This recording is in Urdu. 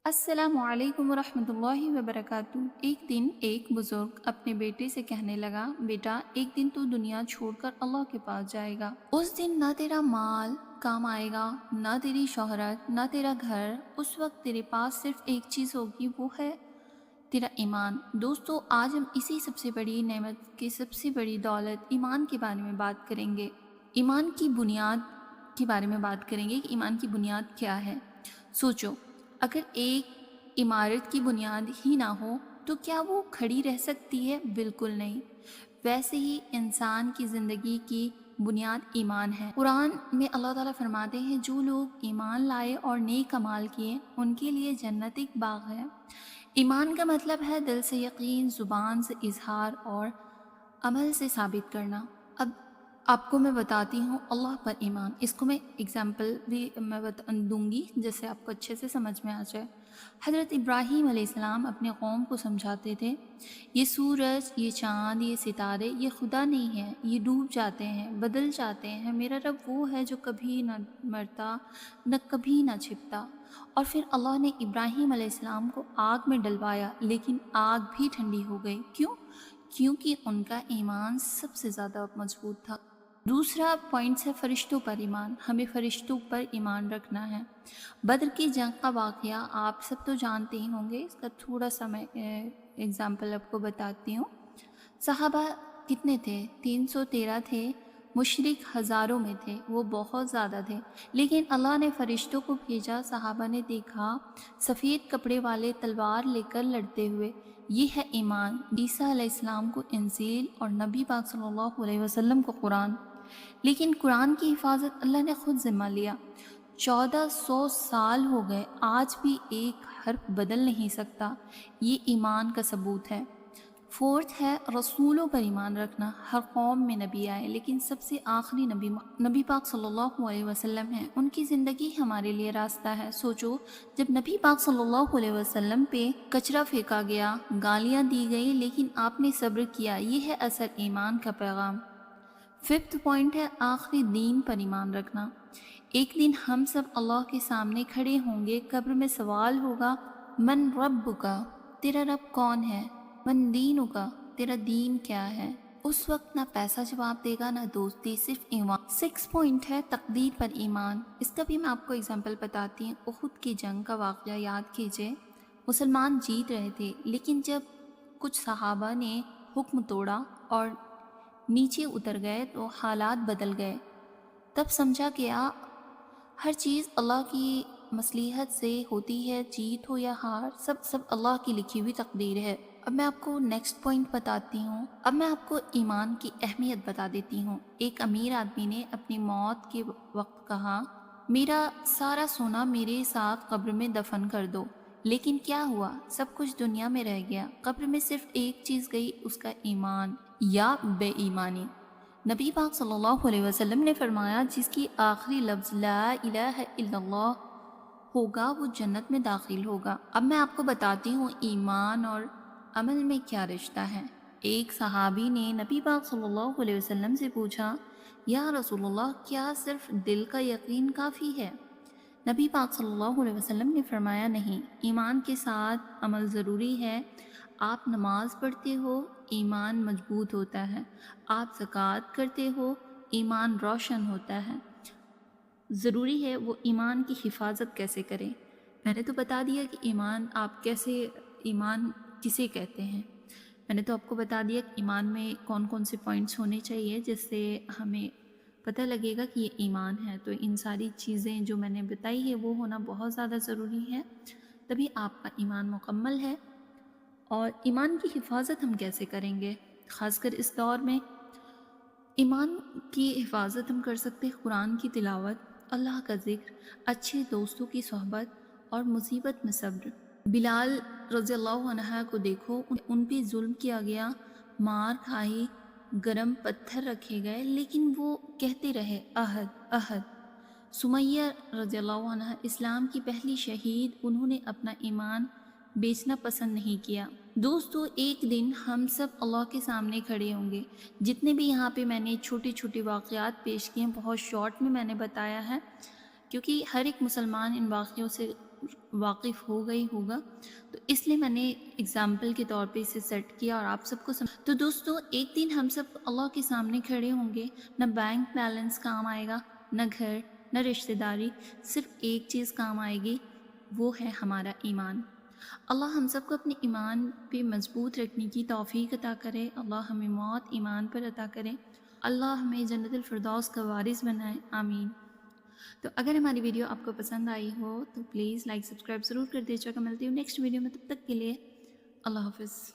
السلام علیکم ورحمۃ اللہ وبرکاتہ۔ ایک دن ایک بزرگ اپنے بیٹے سے کہنے لگا، بیٹا ایک دن تو دنیا چھوڑ کر اللہ کے پاس جائے گا۔ اس دن نہ تیرا مال کام آئے گا، نہ تیری شہرت، نہ تیرا گھر۔ اس وقت تیرے پاس صرف ایک چیز ہوگی، وہ ہے تیرا ایمان۔ دوستو، آج ہم اسی سب سے بڑی نعمت کی سب سے بڑی دولت ایمان کے بارے میں بات کریں گے۔ ایمان کی بنیاد کے بارے میں بات کریں گے کہ ایمان کی بنیاد کیا ہے۔ سوچو، اگر ایک عمارت کی بنیاد ہی نہ ہو تو کیا وہ کھڑی رہ سکتی ہے؟ بالکل نہیں۔ ویسے ہی انسان کی زندگی کی بنیاد ایمان ہے۔ قرآن میں اللہ تعالیٰ فرماتے ہیں، جو لوگ ایمان لائے اور نیک اعمال کیے ان کے لیے جنت ایک باغ ہے۔ ایمان کا مطلب ہے دل سے یقین، زبان سے اظہار اور عمل سے ثابت کرنا۔ اب آپ کو میں بتاتی ہوں اللہ پر ایمان۔ اس کو میں اگزامپل بھی میں دوں گی جس سے آپ کو اچھے سے سمجھ میں آ جائے۔ حضرت ابراہیم علیہ السلام اپنے قوم کو سمجھاتے تھے، یہ سورج، یہ چاند، یہ ستارے یہ خدا نہیں ہے، یہ ڈوب جاتے ہیں، بدل جاتے ہیں۔ میرا رب وہ ہے جو کبھی نہ مرتا، نہ کبھی نہ چھپتا۔ اور پھر اللہ نے ابراہیم علیہ السلام کو آگ میں ڈلوایا، لیکن آگ بھی ٹھنڈی ہو گئی۔ کیوں؟ کیونکہ ان کا ایمان سب سے زیادہ مضبوط تھا۔ دوسرا پوائنٹ ہے فرشتوں پر ایمان۔ ہمیں فرشتوں پر ایمان رکھنا ہے۔ بدر کی جنگ کا واقعہ آپ سب تو جانتے ہی ہوں گے، اس کا تھوڑا سا میں اگزامپل آپ کو بتاتی ہوں۔ صحابہ کتنے تھے؟ 313 تھے، مشرک ہزاروں میں تھے، وہ بہت زیادہ تھے، لیکن اللہ نے فرشتوں کو بھیجا۔ صحابہ نے دیکھا سفید کپڑے والے تلوار لے کر لڑتے ہوئے۔ یہ ہے ایمان۔ عیسیٰ علیہ السلام کو انجیل اور نبی پاک صلی اللہ علیہ وسلم کو قرآن، لیکن قرآن کی حفاظت اللہ نے خود ذمہ لیا۔ 1400 سال ہو گئے، آج بھی ایک حرف بدل نہیں سکتا۔ یہ ایمان کا ثبوت ہے۔ فورتھ ہے رسولوں پر ایمان رکھنا۔ ہر قوم میں نبی آئے، لیکن سب سے آخری نبی پاک صلی اللہ علیہ وسلم ہیں۔ ان کی زندگی ہمارے لیے راستہ ہے۔ سوچو، جب نبی پاک صلی اللہ علیہ وسلم پہ کچرا پھینکا گیا، گالیاں دی گئی، لیکن آپ نے صبر کیا۔ یہ ہے اصل ایمان کا پیغام۔ ففتھ پوائنٹ ہے آخری دین پر ایمان رکھنا۔ ایک دن ہم سب اللہ کے سامنے کھڑے ہوں گے، قبر میں سوال ہوگا، من ربک، تیرا رب کون ہے؟ من دینک، تیرا دین کیا ہے؟ اس وقت نہ پیسہ جواب دے گا، نہ دوستی، صرف ایمان۔ 6 پوائنٹ ہے تقدیر پر ایمان۔ اس کا بھی میں آپ کو اگزامپل بتاتی ہوں۔ احد کی جنگ کا واقعہ یاد کیجئے۔ مسلمان جیت رہے تھے، لیکن جب کچھ صحابہ نے حکم توڑا اور نیچے اتر گئے تو حالات بدل گئے۔ تب سمجھا گیا ہر چیز اللہ کی مصلحت سے ہوتی ہے، جیت ہو یا ہار، سب اللہ کی لکھی ہوئی تقدیر ہے۔ اب میں آپ کو نیکسٹ پوائنٹ بتاتی ہوں۔ اب میں آپ کو ایمان کی اہمیت بتا دیتی ہوں۔ ایک امیر آدمی نے اپنی موت کے وقت کہا، میرا سارا سونا میرے ساتھ قبر میں دفن کر دو۔ لیکن کیا ہوا؟ سب کچھ دنیا میں رہ گیا، قبر میں صرف ایک چیز گئی، اس کا ایمان یا بے ایمانی۔ نبی پاک صلی اللہ علیہ وسلم نے فرمایا، جس کی آخری لفظ لا الہ الا اللہ ہوگا وہ جنت میں داخل ہوگا۔ اب میں آپ کو بتاتی ہوں ایمان اور عمل میں کیا رشتہ ہے۔ ایک صحابی نے نبی پاک صلی اللہ علیہ وسلم سے پوچھا، یا رسول اللہ، کیا صرف دل کا یقین کافی ہے؟ نبی پاک صلی اللہ علیہ وسلم نے فرمایا، نہیں، ایمان کے ساتھ عمل ضروری ہے۔ آپ نماز پڑھتے ہو، ایمان مضبوط ہوتا ہے۔ آپ زکوٰۃ کرتے ہو، ایمان روشن ہوتا ہے۔ ضروری ہے وہ ایمان کی حفاظت کیسے کریں۔ میں نے تو بتا دیا کہ ایمان کسے کہتے ہیں۔ میں نے تو آپ کو بتا دیا کہ ایمان میں کون کون سے پوائنٹس ہونے چاہیے، جس سے ہمیں پتہ لگے گا کہ یہ ایمان ہے۔ تو ان ساری چیزیں جو میں نے بتائی ہے وہ ہونا بہت زیادہ ضروری ہے، تبھی آپ کا ایمان مکمل ہے۔ اور ایمان کی حفاظت ہم کیسے کریں گے؟ خاص کر اس دور میں ایمان کی حفاظت ہم کر سکتے ہیں قرآن کی تلاوت، اللہ کا ذکر، اچھے دوستوں کی صحبت اور مصیبت میں صبر۔ بلال رضی اللہ عنہ کو دیکھو، ان پہ ظلم کیا گیا، مار کھائی، گرم پتھر رکھے گئے، لیکن وہ کہتے رہے احد احد۔ سمیہ رضی اللہ عنہ اسلام کی پہلی شہید، انہوں نے اپنا ایمان بیچنا پسند نہیں کیا۔ دوستو، ایک دن ہم سب اللہ کے سامنے کھڑے ہوں گے۔ جتنے بھی یہاں پہ میں نے چھوٹے چھوٹے واقعات پیش کیے ہیں، بہت شارٹ میں نے بتایا ہے، کیونکہ ہر ایک مسلمان ان واقعوں سے واقف ہوگا ہی ہوگا، تو اس لیے میں نے اگزامپل کے طور پہ اسے سیٹ کیا اور آپ سب کو تو دوستو ایک دن ہم سب اللہ کے سامنے کھڑے ہوں گے، نہ بینک بیلنس کام آئے گا، نہ گھر، نہ رشتہ داری، صرف ایک چیز کام آئے گی، وہ ہے ہمارا ایمان۔ اللہ ہم سب کو اپنے ایمان پہ مضبوط رکھنے کی توفیق عطا کرے، اللہ ہمیں موت ایمان پر عطا کرے، اللہ ہمیں جنت الفردوس کا وارث بنائے، آمین۔ تو اگر ہماری ویڈیو آپ کو پسند آئی ہو تو پلیز لائک سبسکرائب ضرور کر دیجیے گا۔ ملتی ہوں نیکسٹ ویڈیو میں، تب تک کے لیے اللہ حافظ۔